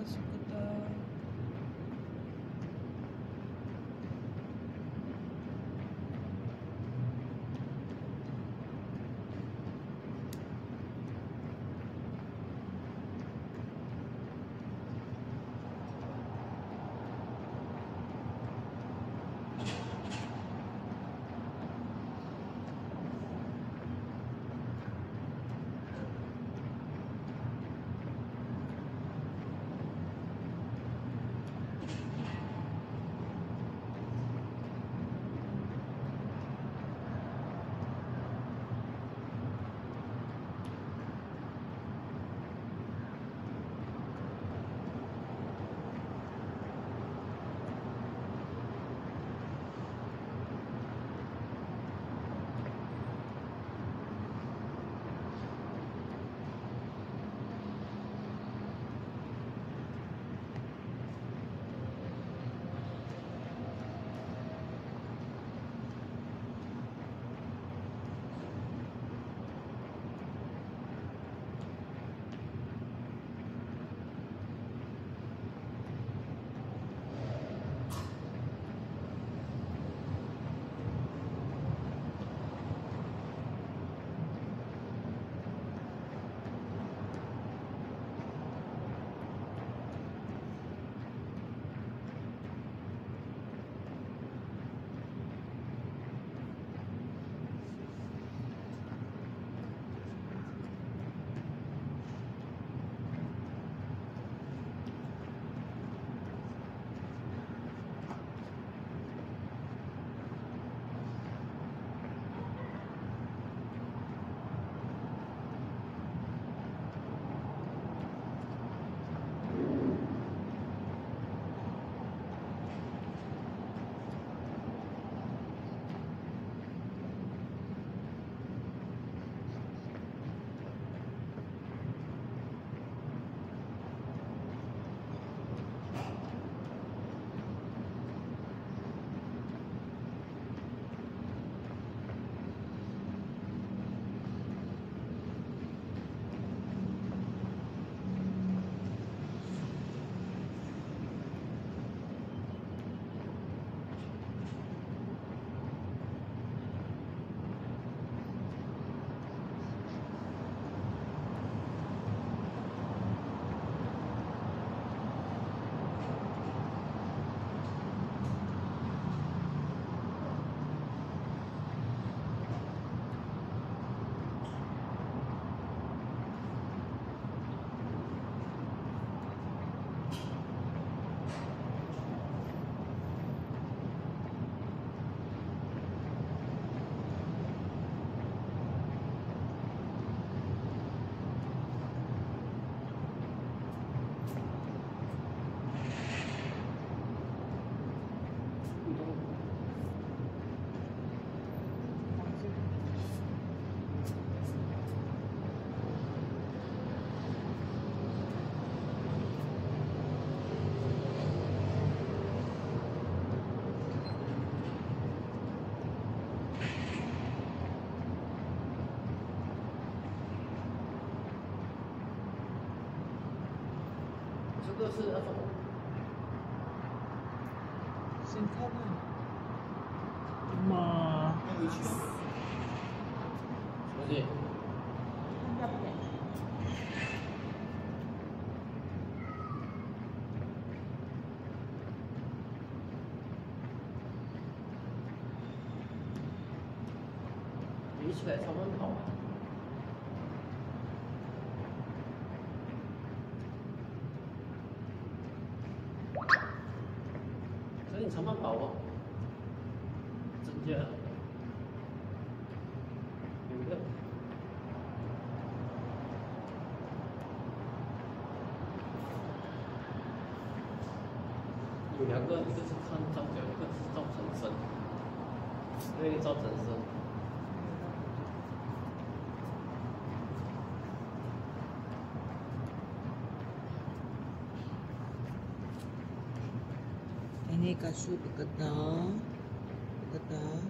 suka.这个是那种先看看。妈，回去，是不是？要不要？比起来超慢跑啊！所以你超慢跑哦，真的。有一个。有两个，一个是看照表，一个是照成身。那个照成身。Ini kasut bergetar, bergetar.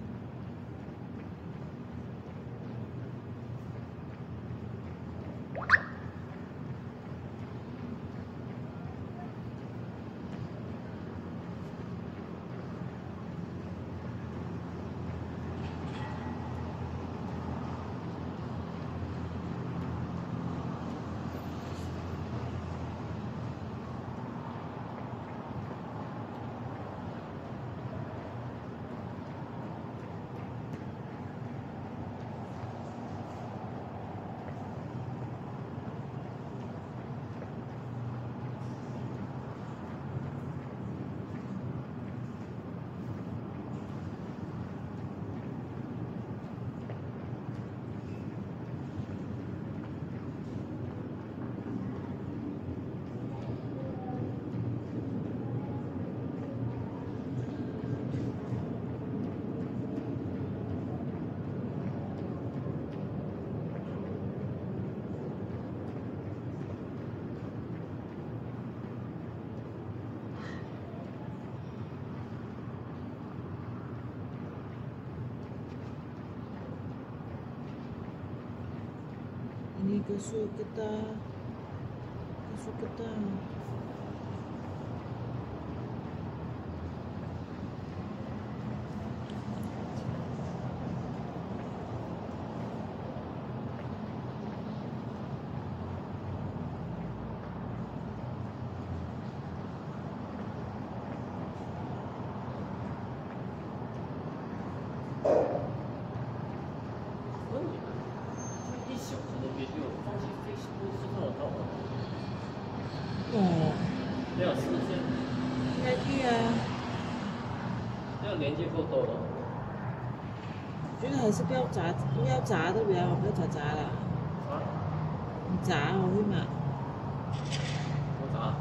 Ini kasut ketat. Kasut ketat.一小时都没有，放弃 Facebook 就看得到了。哦，没有视线，应该去啊。这样连接够多了。觉得还是不要炸，不要炸都不要炸了。啊？你炸我会买。我砸。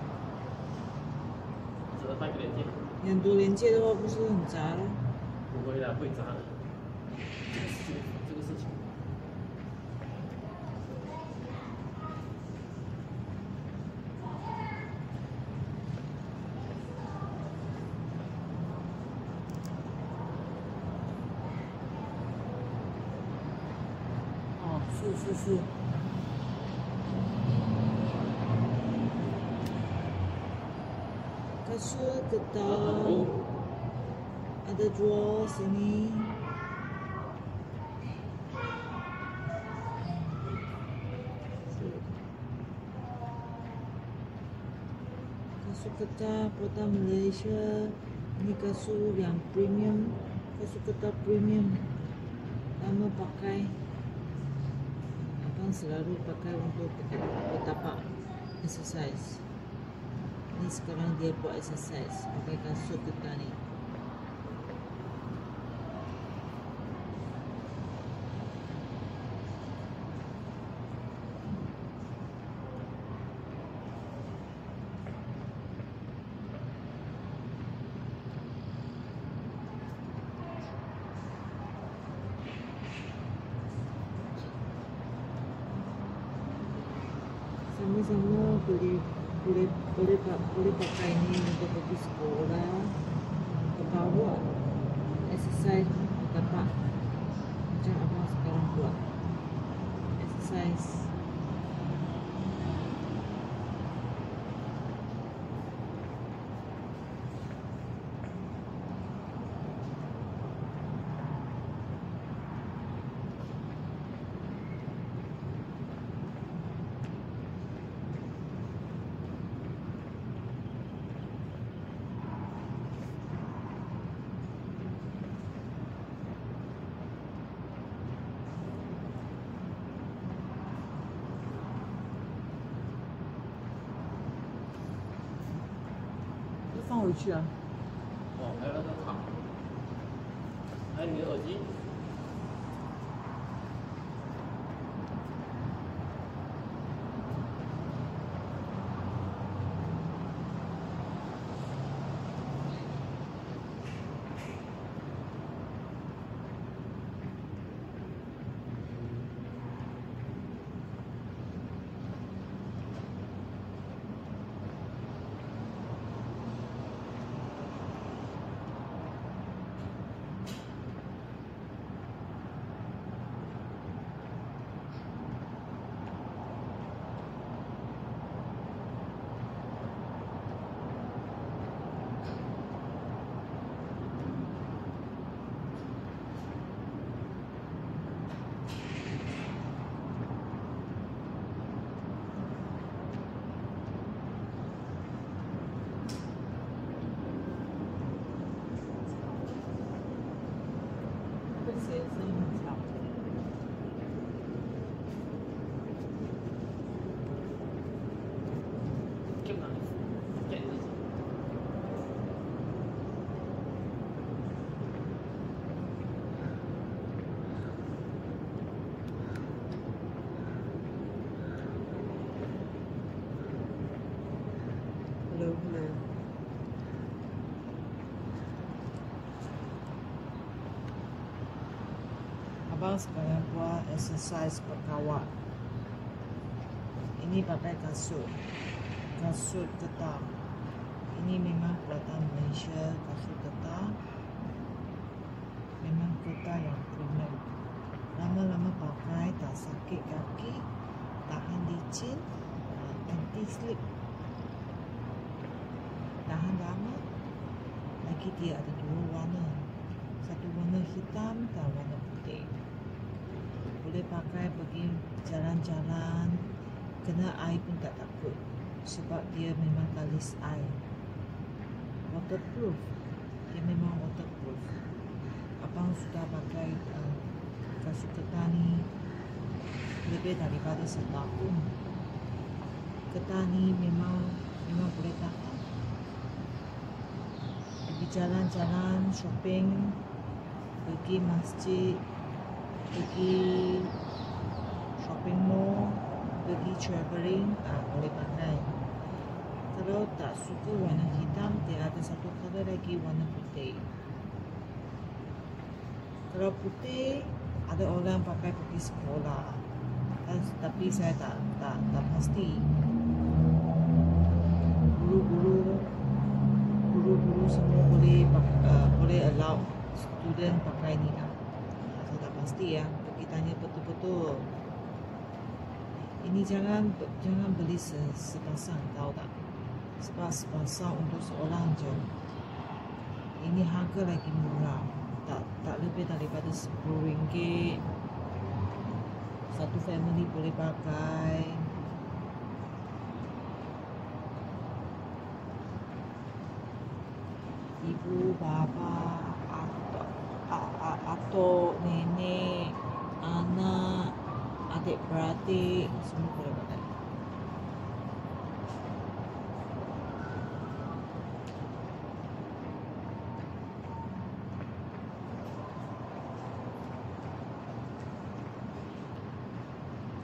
只能带个连接。很多连接的话不是很杂咯。不会啦，会砸的。这个事情。哦，是。Kasut ketat. Ada drawer sini. Kasut ketat buatan Malaysia. Ini kasut yang premium. Kasut ketat premium. Lama pakai. Abang selalu pakai untuk bertapak exercise. Ini sekarang dia buat exercise pakai kasut ketat ni. Sama-sama boleh pakai ini untuk pergi sekolah, ke bawah exercise bertapak macam abang sekarang buat exercise. Dia 放回去啊。哦，还有那个卡，还有你的耳机。谁声音很吵？干嘛？干日子。Hello. Abang sekarang buat exercise berkawat. Ini pakai kasut ketat. Ini memang buatan Malaysia, kasut ketat. Memang ketat yang premium. Lama-lama pakai tak sakit kaki, slip. Tahan lama. Lagi dia ada dua warna. Satu warna hitam dan warna putih. Boleh pakai pergi jalan-jalan. Kena air pun tak takut. Sebab dia memang talis air. Waterproof. Dia memang waterproof. Abang sudah pakai kasut ketan ni lebih daripada setahun. Ketan ni memang boleh tahan. Pergi jalan-jalan, shopping, pergi masjid, pergi shopping mall, pergi travelling, boleh pakai. Kalau tak suka warna hitam, dia ada satu color lagi, warna putih. Kalau putih, ada orang pakai pergi sekolah, tapi saya tak pasti. Guru semua boleh allow student pakai ni lah. Saya tak pasti ya. Kita tanya betul-betul. Ini jangan beli sepasang, tahu tak? Sebab sepasang untuk seorang je. Ini harga lagi murah. Tak lebih daripada RM10. Satu family boleh pakai. Ibu, bapa, atuk, nenek, anak, adik-beradik, semua boleh pakai.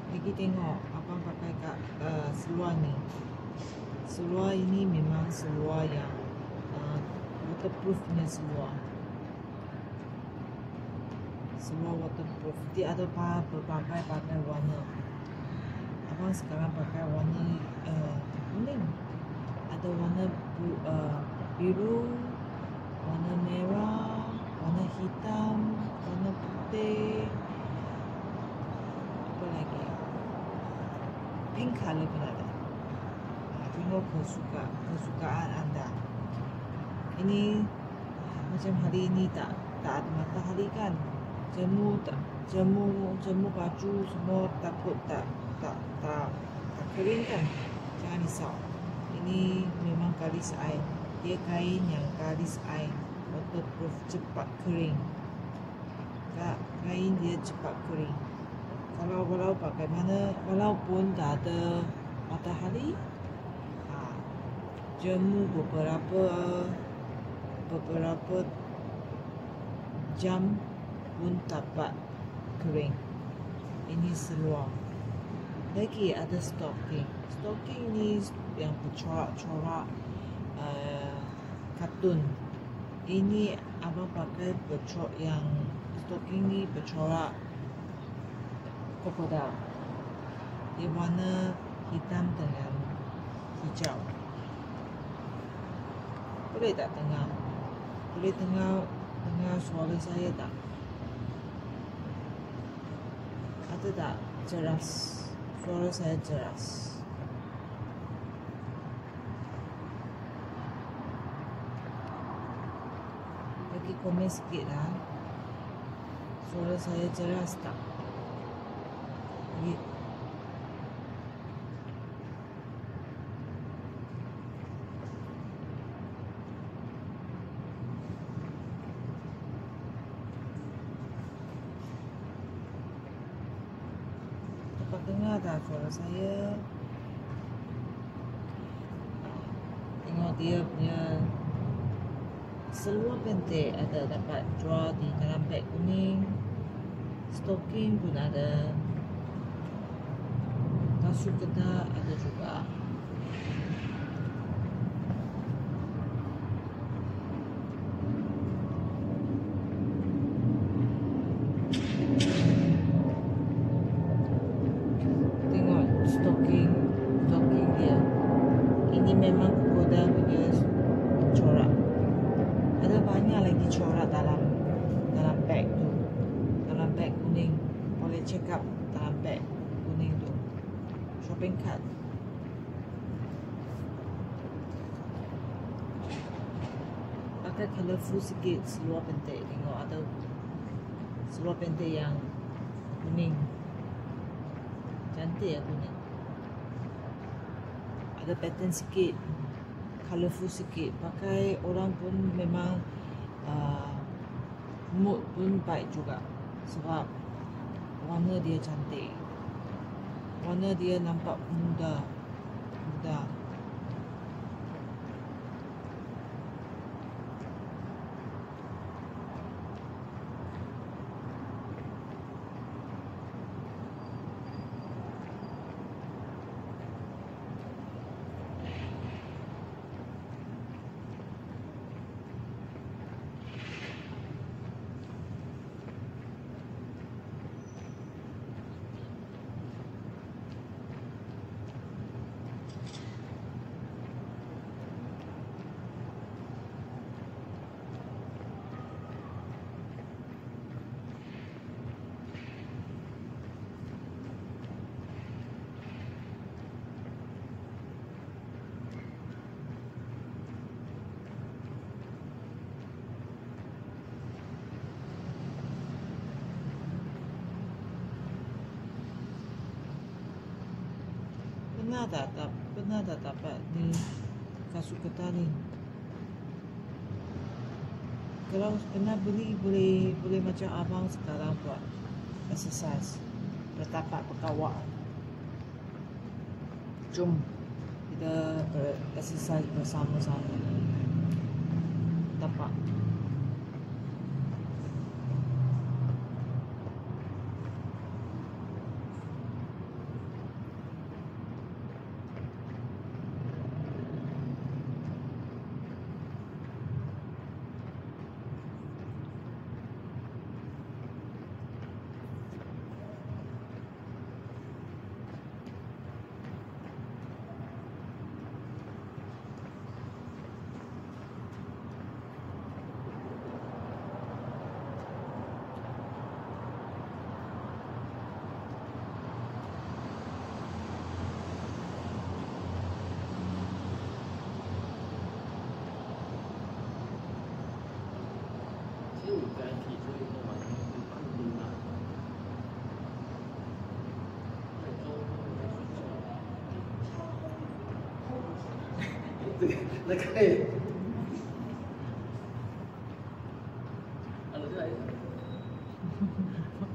Lagi tengok abang pakai kat seluar ni. Seluar ini memang seluar yang waterproof punya seluar. Seluar waterproof. Dia ada berbagai warna. Abang sekarang pakai warna kuning. Ada warna biru, warna merah, warna hitam, warna putih. Apa lagi? Pink color pun ada. Tengok kesukaan anda. Ini macam hari ini tak ada matahari kan? Jemu baju semua takut tak kering kan? Jangan risau. Ini memang garis air. Dia kain yang garis air, waterproof, cepat kering. Kain dia cepat kering. Walau pakai mana, walaupun tak ada matahari, jemu beberapa jam pun dapat kering. Ini seluar. Lagi ada stocking. Stocking ni yang bercorak-corak kartun. Ini abang pakai yang stocking ni bercorak krokodil. Dia warna hitam dengan hijau. Boleh tak dengar? Boleh dengar suara saya tak? Ada tak jelas? Suara saya jelas. Bagi komen sikit lah. Suara saya jelas tak? Bagi dengar tak suara saya? Tengok dia punya seluar pendek ada dapat jual di dalam beg kuning. Stocking pun ada. Kasut ketat ada juga. Stocking dia. Ini memang krokodil punya corak. Ada banyak lagi corak dalam beg tu. Dalam beg kuning. Boleh check up dalam beg kuning tu. Shopping cart. pakai colourful sikit, seluar pendek. Tengok ada seluar pendek yang kuning. Cantik ya kuning. Ada pattern sikit, colourful sikit. Pakai orang pun memang mood pun baik juga. Sebab warna dia cantik. Warna dia nampak muda. Pernah tak dapat ni kasut ketan ni? Kalau pernah beli, boleh macam abang sekarang buat exercise bertapak berkawak. Jom kita exercise bersama-sama. Tapak.那可以。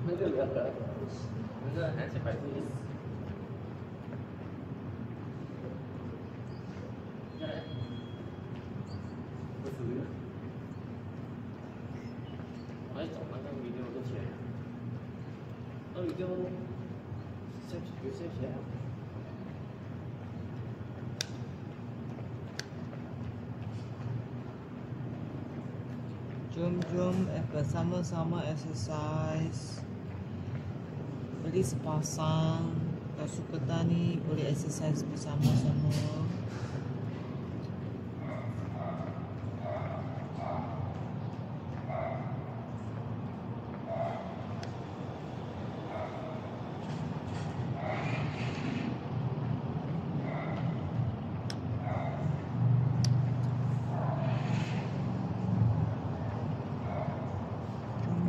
那个两个，那个还是百度。不是的。我还找那个video的钱，那video有些钱。Jom bersama-sama exercise. Beli sepasang kasut ketan ni, boleh exercise bersama-sama.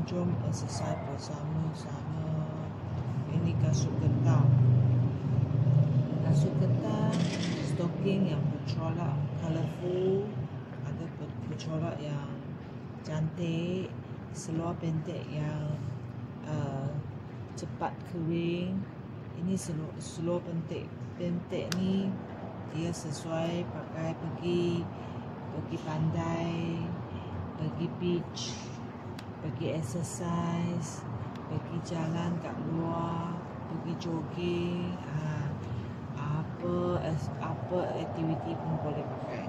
Jom exercise bersama-sama. Ini kasut ketan. Kasut ketan, stocking yang bercorak colourful, ada bercorak yang cantik, seluar pendek yang cepat kering. Ini seluar pendek ni dia sesuai pakai pergi pandai, pergi beach, pergi exercise, pergi jalan kat luar, pergi jogging, apa aktiviti pun boleh pakai.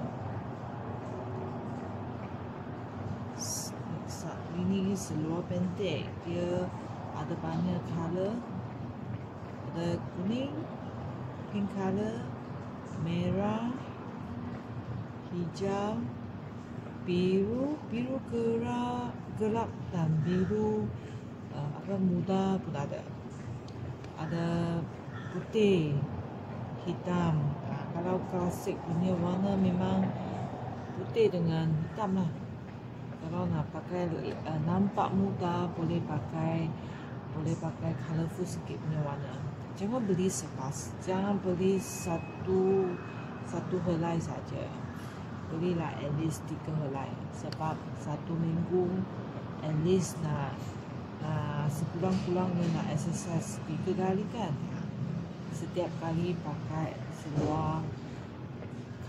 Ini seluar pendek, dia ada banyak color, ada kuning, pink color, merah, hijau, biru gelap dan biru muda pun ada. Ada putih, hitam. Kalau klasik punya warna memang putih dengan hitam lah. Kalau nak pakai nampak mudah, boleh pakai colorful sikit punya warna. Jangan beli jangan beli satu helai saja. Belilah at least 3 helai, sebab satu minggu at least nak sekurang-kurangnya nak exercise 3 kali kan. Setiap kali pakai seluar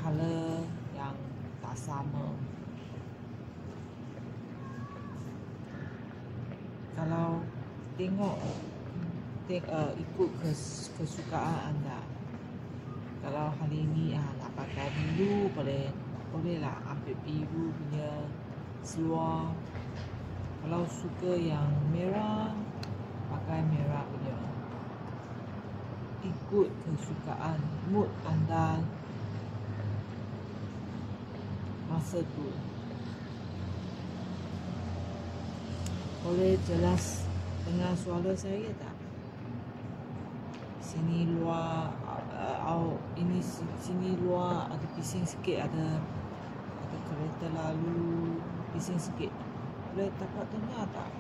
color yang tak sama. Kalau ikut kesukaan anda. Kalau hari ini nak pakai biru, bolehlah ambil biru punya seluar. Kalau suka yang merah, pakai merah punya. Ikut kesukaan mood anda masa tu. Boleh jelas dengar suara saya tak? Sini luar, sini luar ada bising sikit, ada kereta lalu, bising sikit. Boleh dapat dengar tak?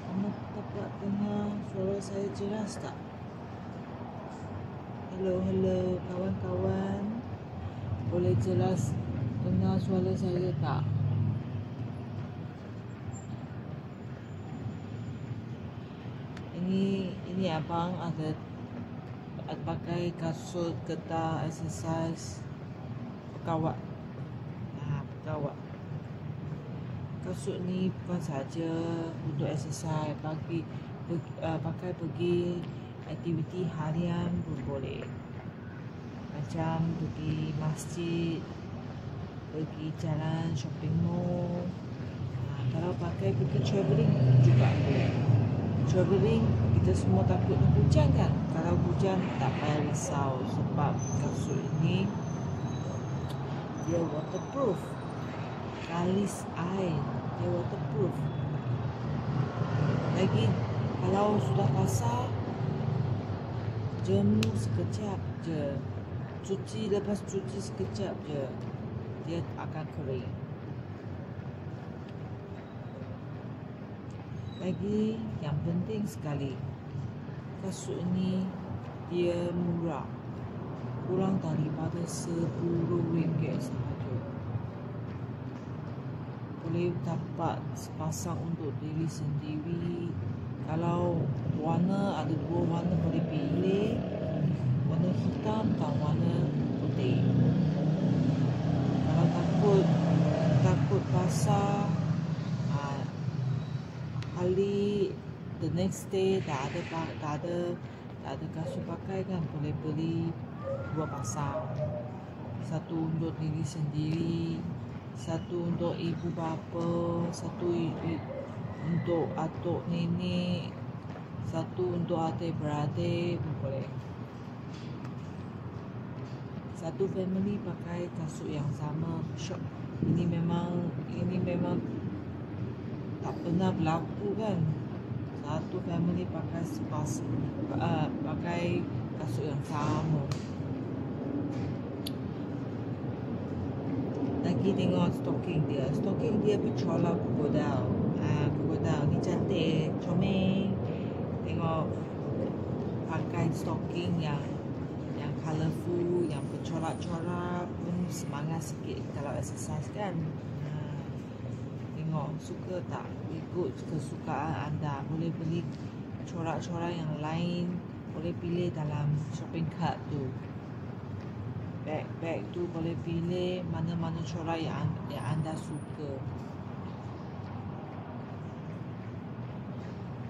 Kamu dapat dengar suara saya jelas tak? Hello kawan-kawan. Boleh jelas dengar suara saya tak? Ini abang ada pakai kasut getah exercise berkawat. Berkawat. Kasut ni bukan saja untuk exercise, pakai pergi aktiviti harian pun boleh. Macam pergi masjid, pergi jalan shopping mall. Kalau pakai pergi travelling juga boleh. Travelling, kita semua takut hujan kan? Kalau hujan tak payah risau, sebab kasut ini dia waterproof. Kalis air, dia waterproof. Lagi kalau sudah basah, jemur sekejap je. Lepas cuci sekejap je, dia akan kering. Lagi yang penting sekali, kasut ini dia murah, kurang daripada RM10 sahaja. Boleh dapat sepasang untuk diri sendiri. Kalau warna ada 2 warna boleh pilih, warna hitam dan warna putih. Kalau takut basah, kali the next day tak ada kasut pakai kan, boleh beli 2 pasang. Satu untuk diri sendiri, satu untuk ibu bapa, satu untuk atuk nenek, satu untuk adik-beradik pun boleh. Satu family pakai kasut yang sama. Ini memang tak pernah berlaku kan, satu family pakai pakai kasut yang sama. Lagi tengok stocking dia bercorak krokodil. Krokodil ni cantik, comel. Tengok pakai stocking yang colourful, yang bercorak-corak pun semangat sikit kalau exercise kan. Tengok, suka tak? Ikut kesukaan anda. Boleh beli corak-corak yang lain, boleh pilih dalam shopping cart tu. Bag tu boleh pilih mana-mana corak yang anda suka.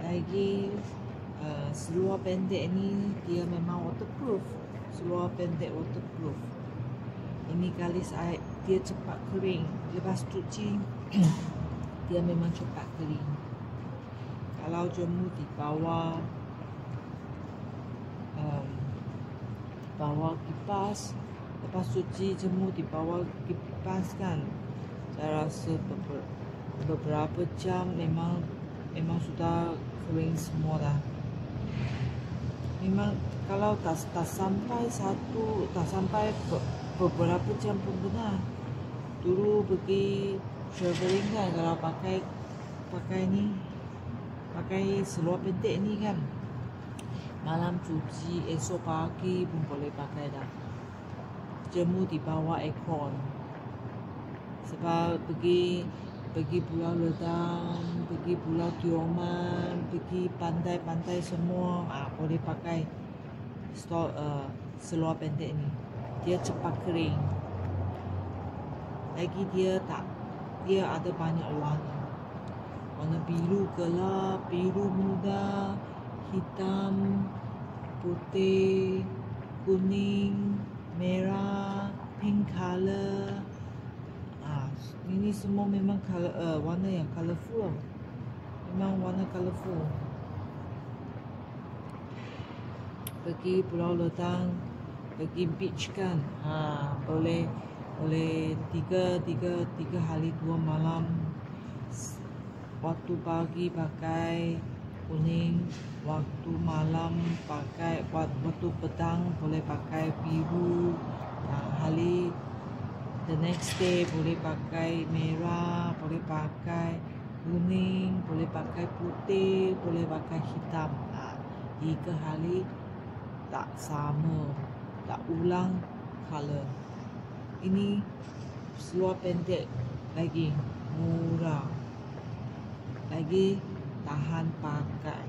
Lagi seluar pendek ni dia memang waterproof. Seluar pendek waterproof. Ini kalis air, dia cepat kering. Lepas cuci dia memang cepat kering. Kalau jemur di bawah kipas, lepas cuci jemur di bawah kipas kan, saya rasa beberapa jam memang sudah kering semua dah. Memang kalau tak sampai beberapa jam pun benar. dulu pergi travelling kan, kalau pakai seluar pendek ni kan, malam cuci, esok pagi pun boleh pakai dah. Jemur di bawah aircon. Sebab pergi Pulau Ledang, pergi Pulau Tioman, pergi pantai-pantai semua, boleh pakai seluar pendek ni. Dia cepat kering. Lagi dia ada banyak warna. Warna biru gelap, biru muda, hitam, putih, kuning, merah, pink color. Ini semua memang warna yang colourful. Memang warna colourful. Pergi Pulau Ledang, pergi beach kan, boleh 3 hari 2 malam. Waktu pagi pakai kuning, waktu malam pakai, waktu petang boleh pakai biru, hari the next day boleh pakai merah, boleh pakai kuning, boleh pakai putih, boleh pakai hitam. 3 hari tak sama, tak ulang color. Ini seluar pendek lagi murah, lagi tahan pakai,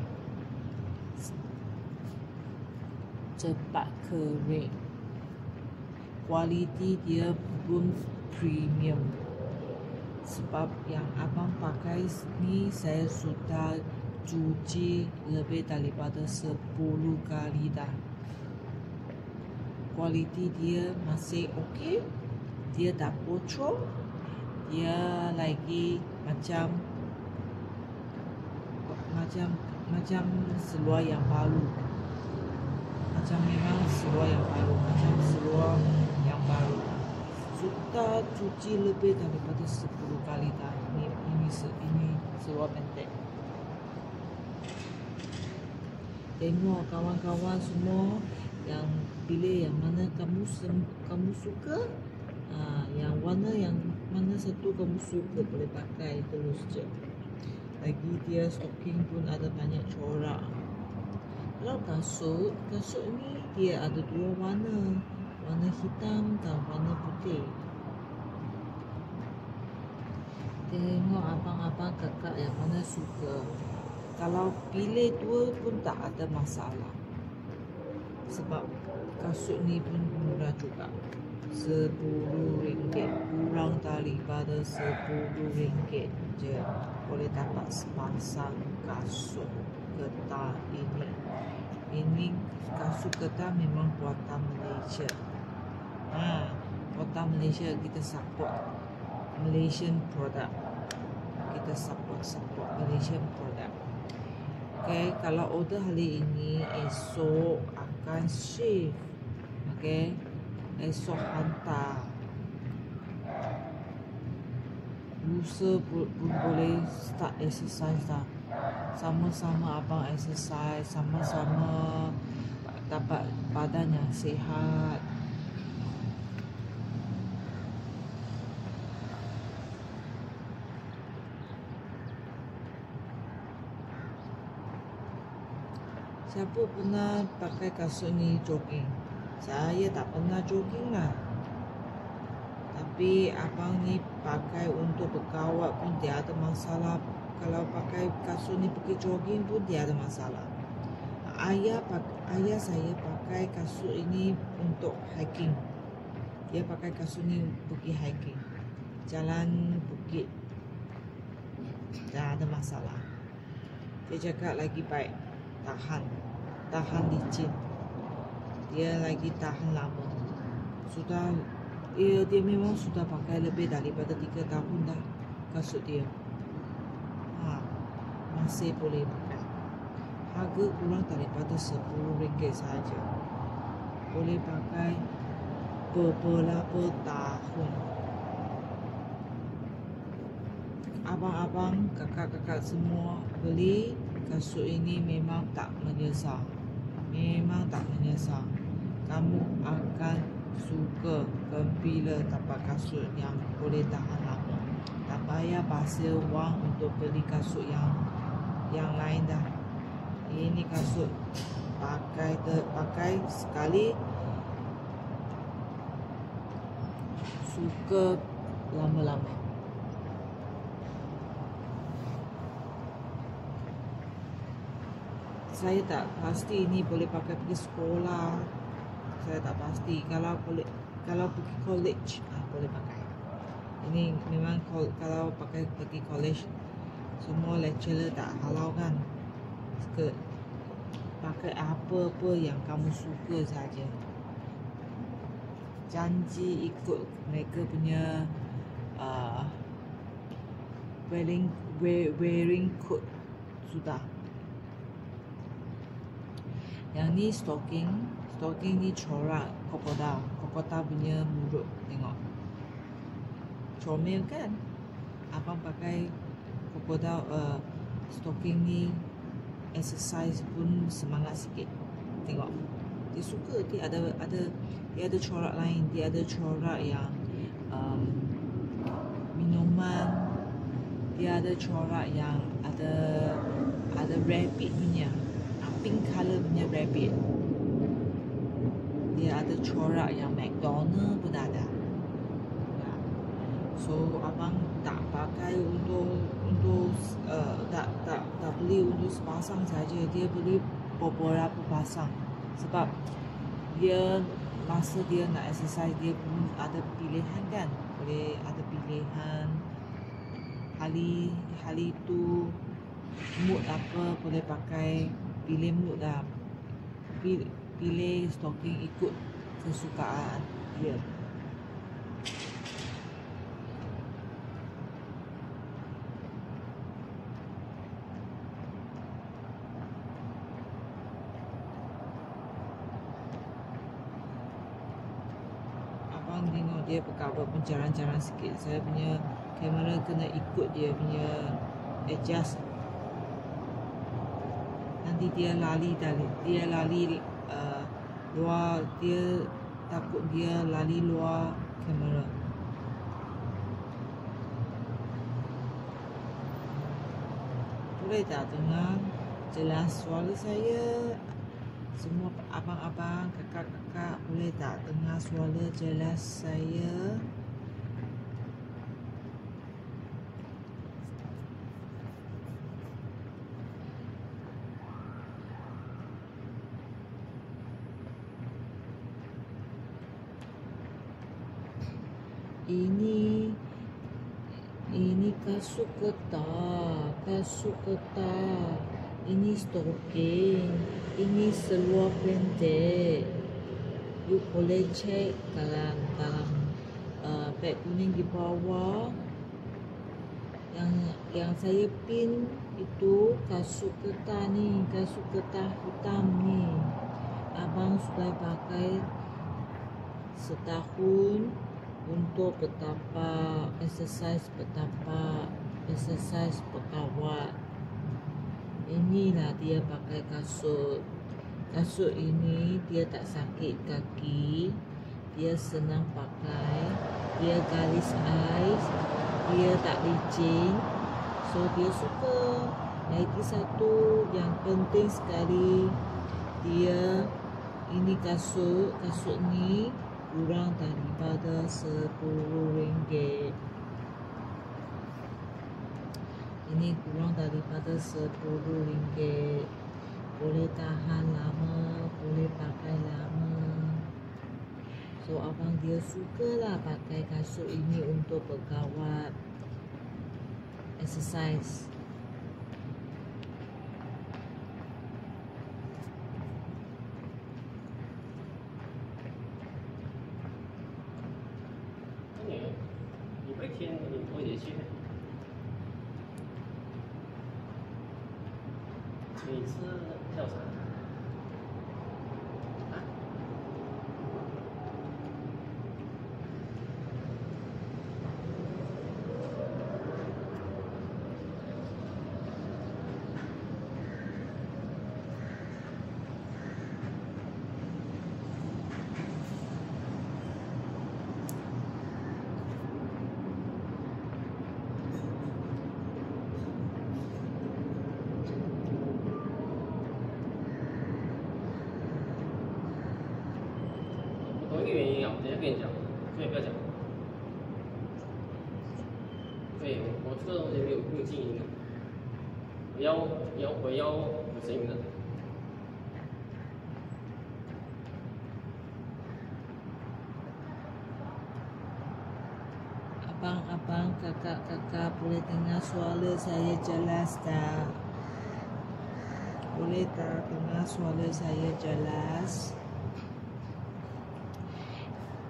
cepat kering, kualiti dia pun premium. Sebab yang abang pakai ni saya sudah cuci lebih daripada 10 kali dah. Kualiti dia masih okey, dia tak bocor, dia lagi macam seluar yang baru. Memang seluar yang baru. Sudah cuci lebih daripada 10 kali dah. Ini seluar pendek. Tengok kawan-kawan semua yang pilih yang mana kamu suka. Yang warna yang mana satu kamu suka boleh pakai terus je. Lagi dia stocking pun ada banyak corak. Kalau kasut ni dia ada 2 warna, warna hitam dan warna putih. Tengok abang-abang kakak yang mana suka. Kalau pilih 2 pun tak ada masalah. Sebab kasut ni pun murah juga, RM10, kurang daripada RM10 je boleh dapat sepasang kasut ketat ini. Ini kasut ketat memang buatan Malaysia. Buatan Malaysia, kita support Malaysian product. Kita support Malaysian product. Okay, kalau order hari ini, esok akan ship. Okay, esok hantar. Lusa pun boleh start exercise dah. Sama-sama abang exercise, sama-sama dapat badan yang sihat. Siapa pernah pakai kasut ni jogging? Saya tak pernah jogging lah. Tapi abang ni pakai untuk berkawat pun dia ada masalah. Kalau pakai kasut ni pergi jogging pun dia ada masalah. Ayah saya pakai kasut ini untuk hiking. Dia pakai kasut ni pergi hiking, jalan bukit, tak ada masalah. Dia cakap lagi baik, tahan licin, dia lagi tahan lama. Dia memang sudah pakai lebih daripada 3 tahun dah kasut dia. Masih boleh pakai. Harga kurang daripada RM10 saja. Boleh pakai beberapa tahun. Abang-abang, kakak-kakak semua beli kasut ini memang tak menyesal. Kamu akan suka gembira dapat kasut yang boleh tahan lama. Tak payah pasir wang untuk beli kasut yang lain dah. Ini kasut pakai sekali suka lama-lama. Saya tak pasti ini boleh pakai pergi sekolah. Saya tak pasti. Kalau pergi college boleh pakai. Ini memang kalau pakai pergi college, semua lecturer tak halau kan. Skirt. Pakai apa-apa yang kamu suka saja. Janji ikut mereka punya wearing code sudah. Yang ni stocking ni corak krokodil punya mulut, tengok. Comel kan? Abang pakai krokodil stocking ni, exercise pun semangat sikit. Tengok. Dia suka, dia ada corak lain, dia ada corak yang minuman, dia ada corak yang ada rabbit punya. Pink color punya rabbit. Dia ada corak yang McDonald pun ada. So abang tak pakai untuk tak beli untuk sepasang saja. Dia beli beberapa pasang sebab dia masa dia nak exercise dia pun ada pilihan kan. Boleh ada pilihan hari tu mood apa boleh pakai. Pilih mood dah. Pilih stocking ikut kesukaan dia. Abang tengok dia bercover pun jarang-jarang sikit. Saya punya kamera kena ikut dia punya adjust. Nanti dia lari luar, dia takut dia lari luar kamera. Boleh tak dengar jelas suara saya? Semua abang-abang, kakak-kakak, boleh tak dengar suara jelas saya? Ini kasut ketat, ini stocking, ini seluar pendek. You boleh cek dalam beg kuning di bawah. Yang saya pin itu kasut ketat ni, kasut ketat hitam ni. Abang sudah pakai setahun. Untuk betapa exercise berkawat. Inilah dia pakai kasut. Kasut ini dia tak sakit kaki, dia senang pakai, dia garis ais, dia tak licin. So dia suka. Lagi satu yang penting sekali, dia ini kasut ni kurang daripada RM10. Ini kurang daripada RM10. Boleh tahan lama, boleh pakai lama. So abang dia sukalah pakai kasut ini untuk berkawat, exercise.你吃跳伞啊？等一下跟你讲，可以不要讲。可以，我这个东西没有静音的，我要有声音的。Abang-abang, kakak-kakak boleh dengar suara saya jelas tak? Boleh tak dengar suara saya jelas?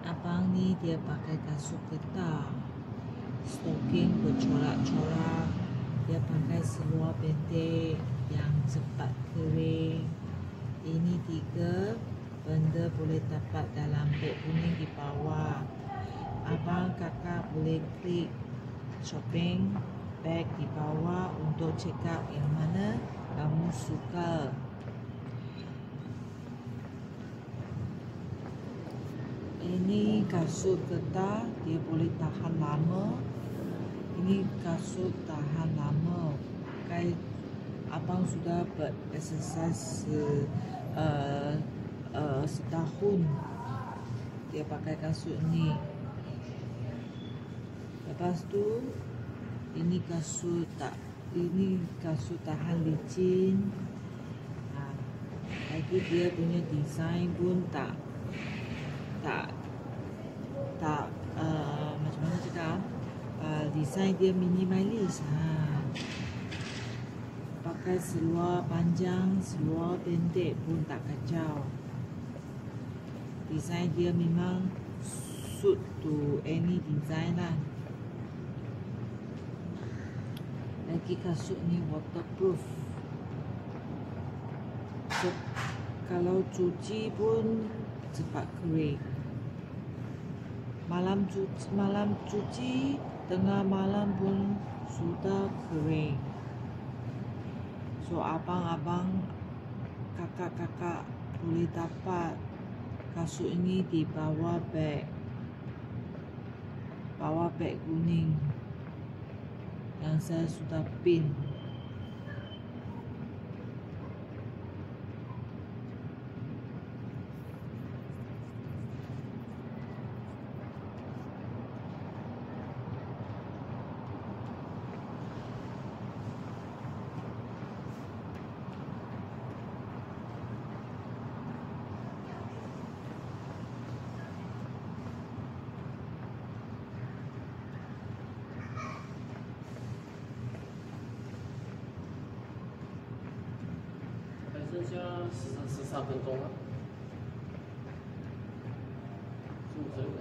Abang ni dia pakai kasut ketat, stocking bercorak-corak, dia pakai seluar pendek yang cepat kering. Ini 3 benda boleh dapat dalam beg kuning di bawah. Abang kakak boleh klik shopping bag di bawah untuk check out yang mana kamu suka. Ini kasut ketat, dia boleh tahan lama. Ini kasut tahan lama. Abang sudah bereksersis setahun dia pakai kasut ni. Lepas tu ini kasut tahan licin. Lagi dia punya design pun tak macam mana cakap, design dia minimalis. Pakai seluar panjang, seluar pendek pun tak kacau. Design dia memang suit to any design lah. Lagi kasut ni waterproof. So, kalau cuci pun cepat kering. Malam cuci, tengah malam pun sudah kering. So abang-abang, kakak-kakak boleh dapat kasut ini di bawah beg kuning yang saya sudah pin.剩下13分钟了，15分钟。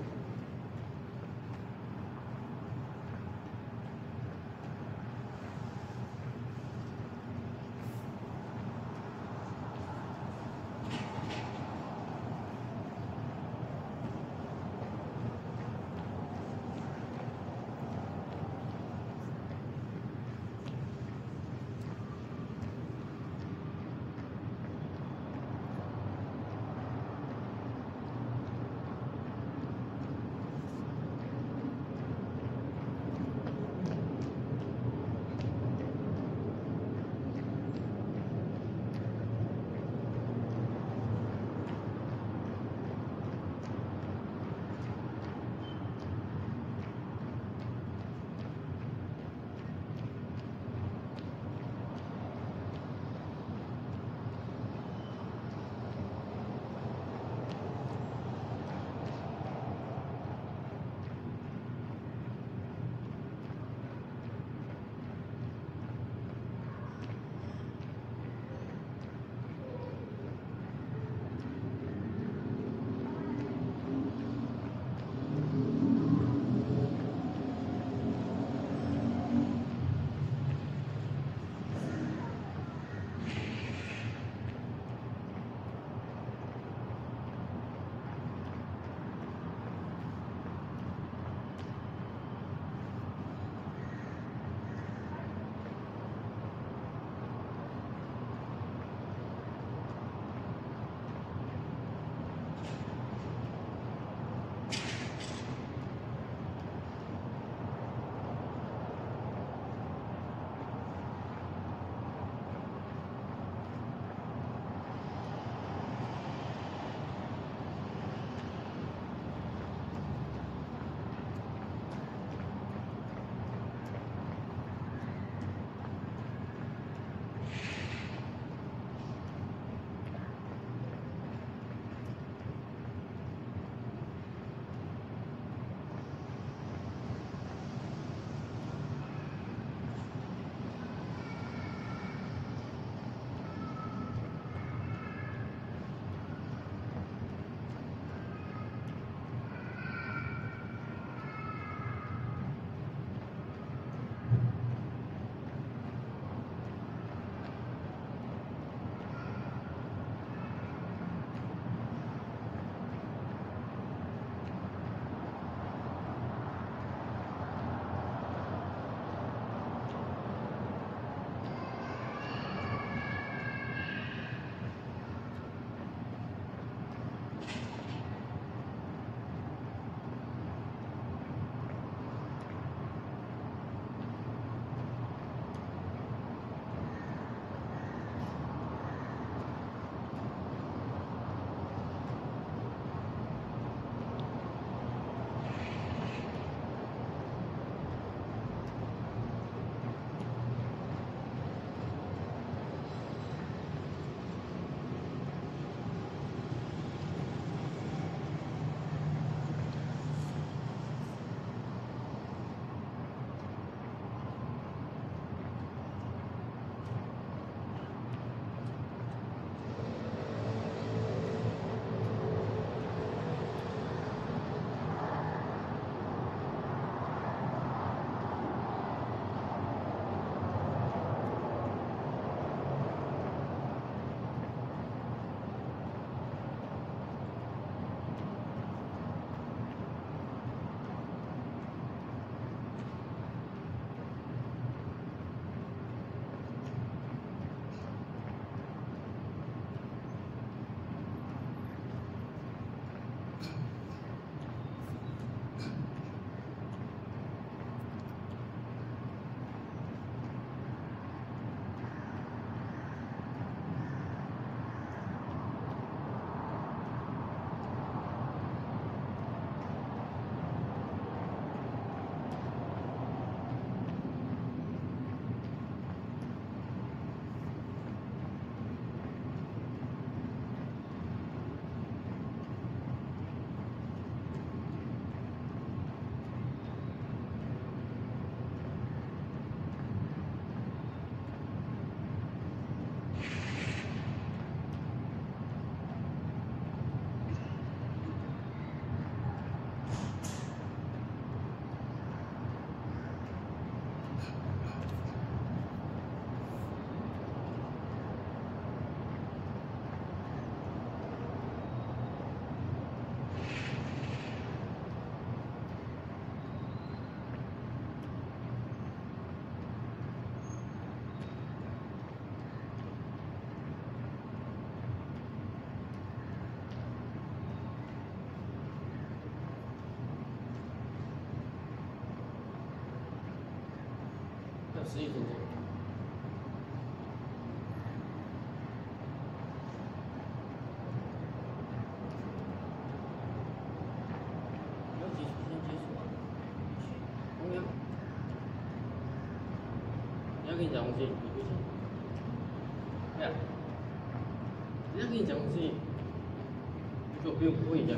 11分钟。要结束先结束啊！公羊，你要跟你讲东西，你不信？哎呀，人家跟你讲东西，你给我不会讲。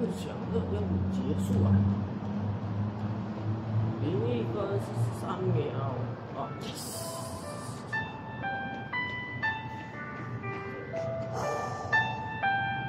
不想这任务结束啊！01分43秒，哦 ，yes。